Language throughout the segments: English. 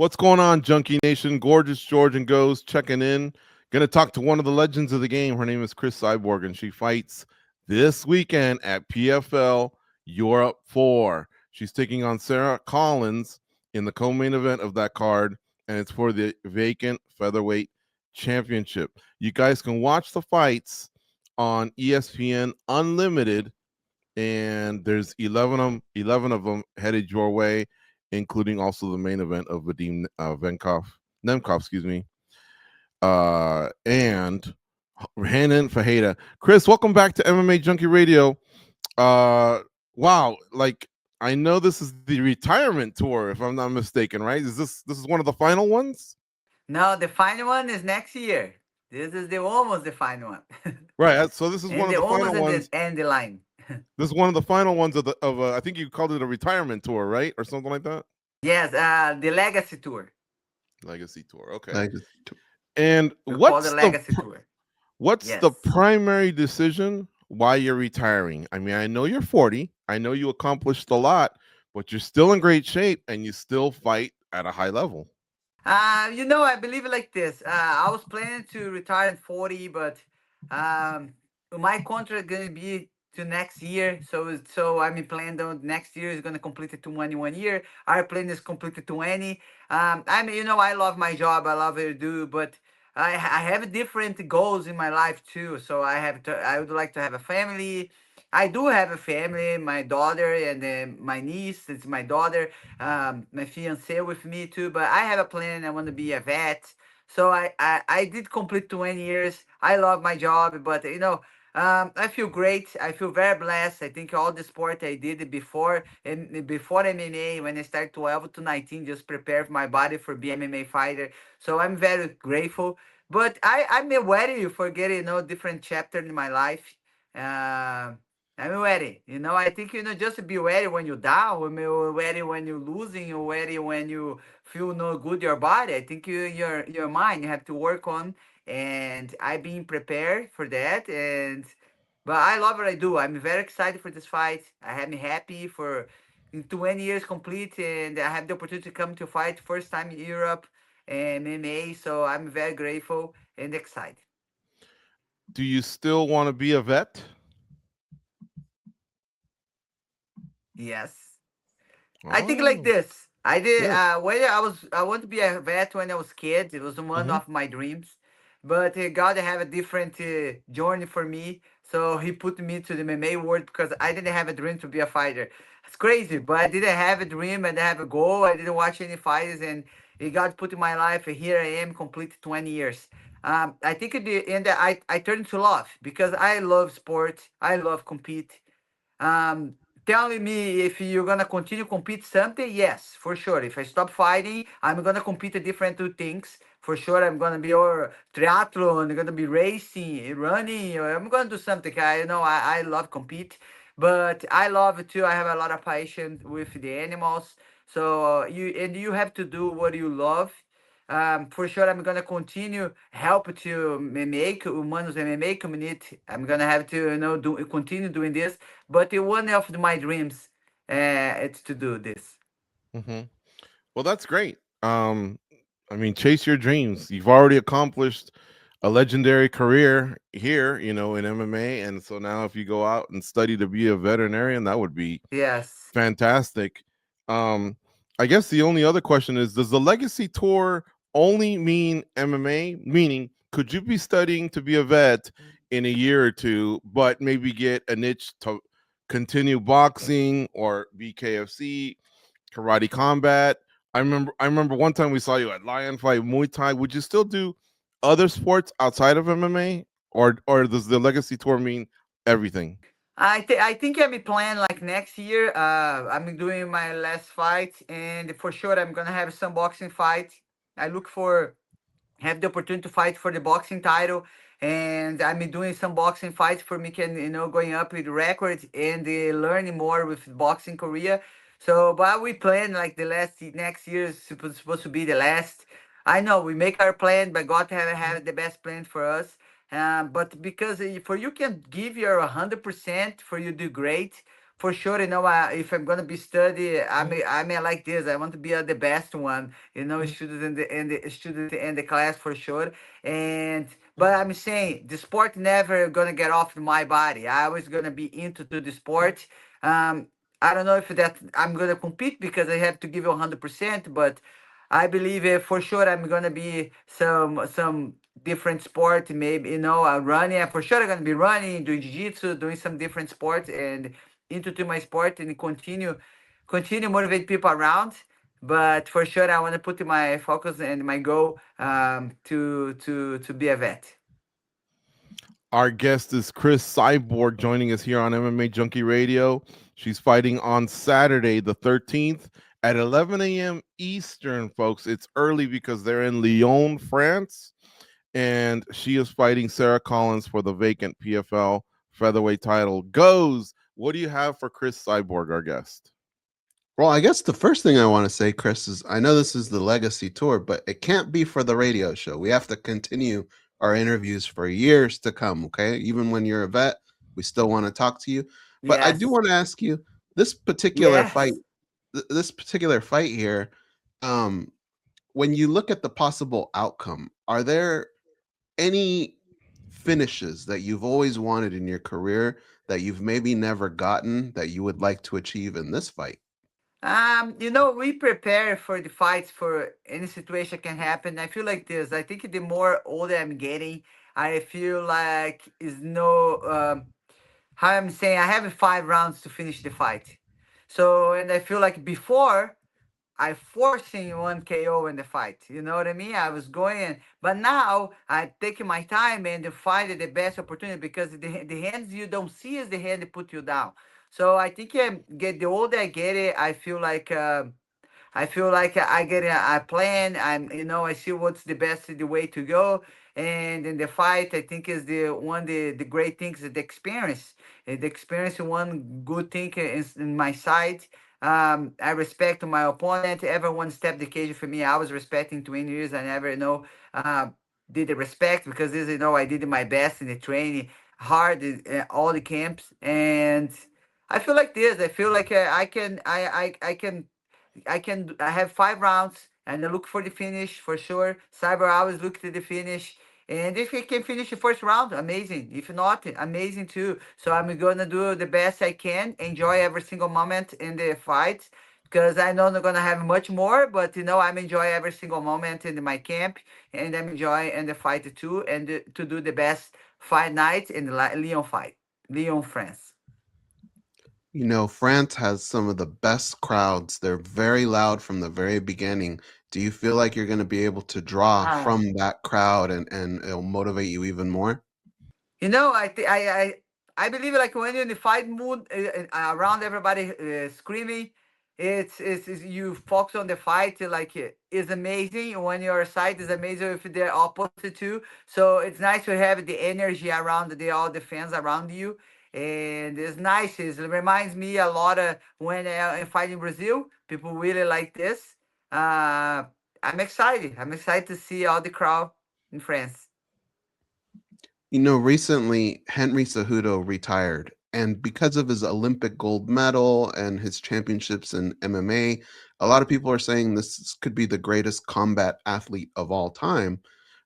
What's going on, Junkie Nation? Gorgeous George and Goes checking in. Gonna talk to one of the legends of the game. Her name is Cris Cyborg, and she fights this weekend at PFL Europe 4. She's taking on Sara Collins in the co-main event of that card, and it's for the vacant featherweight championship. You guys can watch the fights on ESPN Unlimited, and there's 11 of them headed your way, including also the main event of Vadim Nemkov, excuse me, and Hanan Fajeda. Cris, welcome back to MMA Junkie Radio. Wow, like I know this is the retirement tour, if I'm not mistaken, right? This is one of the final ones? No, the final one is next year. This is the almost the final one. Right. So this is one and of the the final almost at ones. the end the line. This is one of the final ones of I think you called it a retirement tour, right, or something like that. Yes, the Legacy Tour. Legacy tour. Okay. Legacy tour. And We call the Legacy Tour. what's the Yes. primary decision why you're retiring? I mean, I know you're 40. I know you accomplished a lot, but you're still in great shape and you still fight at a high level. I believe it like this. I was planning to retire at 40, but um, my contract gonna be to next year. So I'm planning on next year is gonna complete it to 21 year. Our plan is completed 20. I love my job. I love what I do, but I have different goals in my life too. So I would like to have a family. I do have a family, my daughter and my niece. It's my daughter, my fiance with me too. But I have a plan. I want to be a vet. So I did complete 20 years. I love my job, but I feel great. I feel very blessed. I think all the sport I did before and before MMA, when I started 12 to 19, just prepare my body for be MMA fighter. So I'm very grateful. But I'm ready for getting different chapter in my life. Um I'm ready. I think just be ready when you down, when you're ready when you're losing, you're ready when you feel no good your body. I think your mind you have to work on, and I've been prepared for that. But I love what I do. I'm very excited for this fight. I am happy for 20 years complete, and I have the opportunity to come to fight first time in Europe and MMA. So I'm very grateful and excited. Do you still want to be a vet? Yes. I think like Oh, this. I did good. when I want to be a vet when I was kid. It was one Mm-hmm. of my dreams. But God have a different journey for me. So he put me to the MMA world because I didn't have a dream to be a fighter. It's crazy, but I didn't have a dream and I have a goal. I didn't watch any fighters and God put in my life and here I am complete 20 years. I think at the end I turned to love because I love sport. I love compete. Um, Telling me if you're gonna continue compete something, yes, for sure. If I stop fighting, I'm gonna compete at different two things. For sure, I'm gonna be or triathlon, I'm gonna be racing, running, or I'm gonna do something. I love compete, but I love it too. I have a lot of passion with the animals. So you have to do what you love. For sure, I'm gonna continue help to make humanos MMA community. I'm gonna have to do continue doing this. But one of my dreams, it's to do this. Mm-hmm. Well, that's great. I mean, chase your dreams. You've already accomplished a legendary career here, in MMA, and so now if you go out and study to be a veterinarian, that would be Yes. fantastic. Um, I guess the only other question is, does the Legacy Tour only mean MMA? Meaning, could you be studying to be a vet in a year or two, but maybe get a niche to continue boxing or BKFC, karate combat? I remember one time we saw you at Lion Fight, Muay Thai. Would you still do other sports outside of MMA, or does the Legacy Tour mean everything? I think I'm plan like next year. I'm doing my last fight, and for sure I'm gonna have some boxing fight. I look for have the opportunity to fight for the boxing title, and I'm doing some boxing fights for me can going up with records and learning more with boxing Korea. So, but we plan like the next year is supposed to be the last. I know we make our plan, but God have the best plan for us. But because for you can give your 100% for you do great. for sure, if I'm gonna be study, I mean like this. I want to be the best one, student in the class for sure. And but I'm saying the sport never gonna get off my body. I always gonna be into to the sport. Um, I don't know if that I'm gonna compete because I have to give you 100%, but I believe for sure I'm gonna be some different sport. Maybe running. For sure I'm gonna be running, doing jiu-jitsu, doing some different sport and into my sport and continue motivate people around. But for sure I want to put my focus and my goal to be a vet. Our guest is Cris Cyborg joining us here on MMA Junkie Radio. She's fighting on Saturday, the 13th at 11 a.m. Eastern, folks. It's early because they're in Lyon, France. And she is fighting Sara Collins for the vacant PFL featherweight title. Goes. What do you have for Cris Cyborg, our guest? Well, I guess the first thing I want to say, Chris, is I know this is the Legacy Tour, but it can't be for the radio show. We have to continue our interviews for years to come, okay? Even when you're a vet, we still want to talk to you. But I do Yes. want to ask you this particular fight, Yes. here, um, when you look at the possible outcome, are there any finishes that you've always wanted in your career that you've maybe never gotten that you would like to achieve in this fight? We prepare for the fights for any situation can happen. I feel like this. I think the more older I'm getting, I feel like is no how I'm saying I have 5 rounds to finish the fight. So and I feel like before I forcing one KO in the fight. You know what I mean? I was going, but now I taking my time and find the best opportunity because the hands you don't see is the hand that put you down. So I think get the older I get it, I feel like I get a plan. I see what's the best the way to go. And in the fight, I think is the great things is the experience. The experience is one good thing is in my side. I respect my opponent. Everyone stepped the cage for me. I was respecting 20 years. I never uh, did the respect because this I did my best in the training, hard all the camps, and I feel like this. I feel like I have 5 rounds and I look for the finish for sure. Cyber always look to the finish. And if he can finish the first round, amazing. If not, amazing too. So I'm gonna do the best I can, enjoy every single moment in the fight. Because I know I'm not gonna have much more, but I'm enjoy every single moment in my camp, and I'm enjoy in the fight too, and to do the best fight night in the Lyon fight, Lyon, France. You know, France has some of the best crowds. They're very loud from the very beginning. Do you feel like you're going to be able to draw Ah, from that crowd and it'll motivate you even more? I believe like when you're in the fight mood around everybody screaming, it's you focus on the fight like is amazing. When your side is amazing if they're opposite too. So it's nice to have the energy around all the fans around you, and it's nice. It reminds me a lot of when I fight in Brazil. People really like this. Uh, I'm excited. I'm excited to see all the crowd in France. You know, recently Henry Cejudo retired, and because of his Olympic gold medal and his championships in MMA, a lot of people are saying this could be the greatest combat athlete of all time.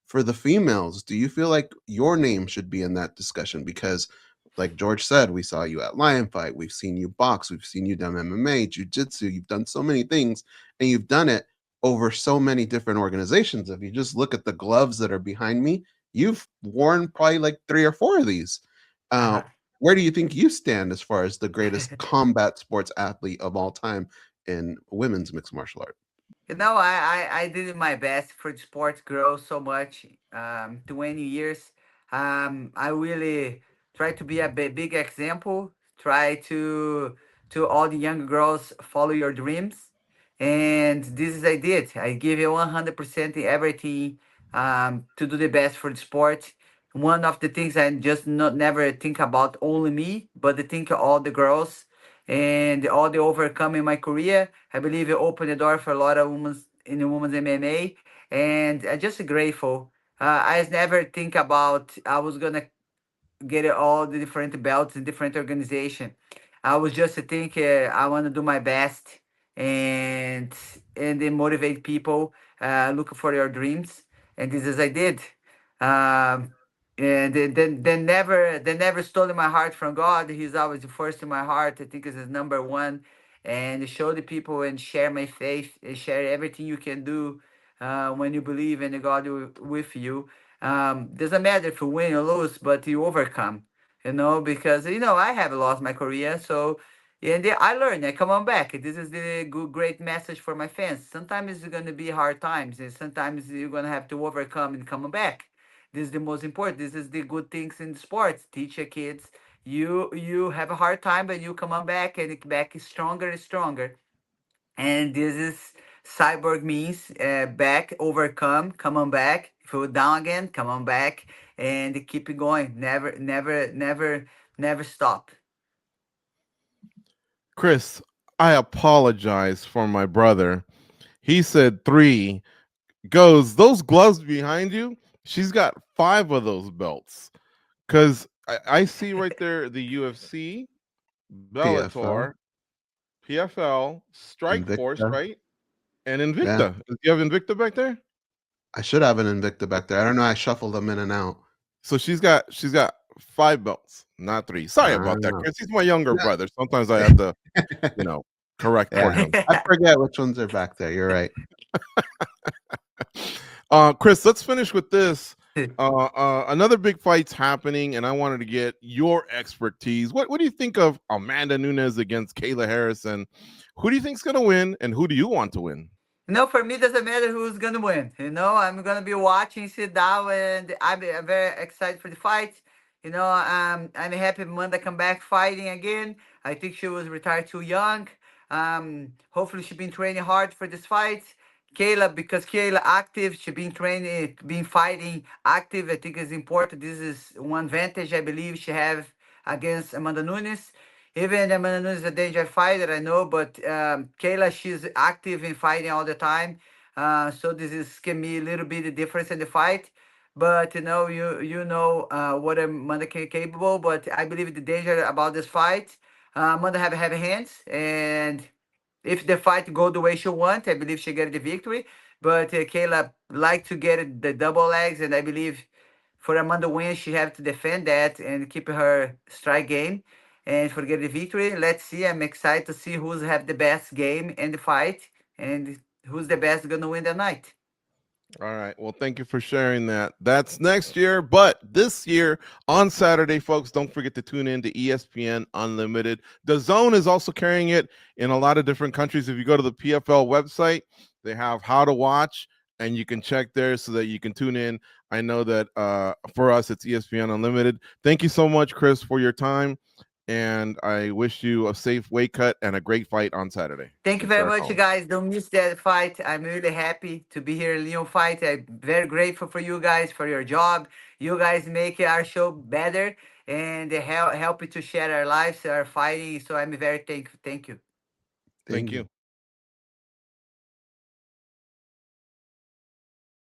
For the females, do you feel like your name should be in that discussion? Because, like George said, we saw you at Lion Fight, we've seen you box, we've seen you done MMA, Jiu-Jitsu, you've done so many things, and you've done it over so many different organizations. If you just look at the gloves that are behind me, you've worn probably like 3 or 4 of these. Uh, where do you think you stand as far as the greatest combat sports athlete of all time in women's mixed martial art? I did my best for the sport grow so much. 20 years. I really try to be a big example. Try to all the young girls follow your dreams, and this is I did. I give you 100% in everything to do the best for the sport. One of the things I just not never think about only me, but I think all the girls and all the overcome in my career. I believe it opened the door for a lot of women in the women's MMA, and I'm just grateful. I just never think about I was gonna get all the different belts in different organization. I was just think I want to do my best and then motivate people, look for your dreams, and this is I did. Um, and they never stole my heart from God. He's always the first in my heart. I think is his number one, and show the people and share my faith and share everything you can do when you believe in the God with you. Doesn't matter if you win or lose, but you overcome. Because I have lost my career, so and I learned. I come on back. This is the good, great message for my fans. Sometimes it's gonna be hard times, and sometimes you're gonna have to overcome and come back. This is the most important. This is the good things in sports. Teach your kids. You have a hard time, but you come on back and back is stronger and stronger. And this is cyborg means back, overcome, come on back. If you're down again, come on back and keep it going. Never, never, never, never stop. Cris, I apologize for my brother. He said 3. Goes, those gloves behind you, she's got 5 of those belts. Because I see right there the UFC, PFL, Bellator, PFL, Strike Force, Invicta. right? And Yeah, Invicta. Do you have Invicta back there? I should have an Invicta back there. I don't know. I shuffled them in and out. So she's got 5 belts, not 3. Sorry about that, Ah. Cris. He's my younger Yeah. brother. Sometimes I have to, correct for Yeah, him. I forget which ones are back there. You're right. Cris, let's finish with this. Another big fight's happening, and I wanted to get your expertise. What do you think of Amanda Nunes against Kayla Harrison? Who do you think's gonna win, and who do you want to win? For me, doesn't matter who's gonna win. I'm gonna be watching, sit down, and I'm very excited for the fight. I'm happy Amanda come back fighting again. I think she was retired too young. Hopefully she been training hard for this fight. Kayla, because Kayla active, she been training, been fighting active. I think is important. This is one advantage I believe she have against Amanda Nunes. Even Amanda Nunes is a danger fighter, I know, but Kayla, she's active in fighting all the time. So this is can be a little bit the difference in the fight. But what Amanda capable. But I believe the danger about this fight. Amanda have heavy hands, and if the fight go the way she want, I believe she get the victory. But Kayla like to get the double legs, and I believe for Amanda win, she have to defend that and keep her strike game and for get the victory. Let's see. I'm excited to see who's have the best game in the fight and who's the best gonna win the night. All right. Well, thank you for sharing that. That's next year, but this year on Saturday, folks, don't forget to tune in to ESPN Unlimited. The Zone is also carrying it in a lot of different countries. If you go to the PFL website, they have how to watch, and you can check there so that you can tune in. I know that for us, it's ESPN Unlimited. Thank you so much, Cris, for your time, and I wish you a safe weight cut and a great fight on Saturday. Thank you With very Sara much, you Collins. guys. Don't miss that fight. I'm really happy to be here in Lyon fight. I'm very grateful for you guys for your job. You guys make our show better and help it to share our lives, our fighting. So I'm very thankful. Thank you. Thank you.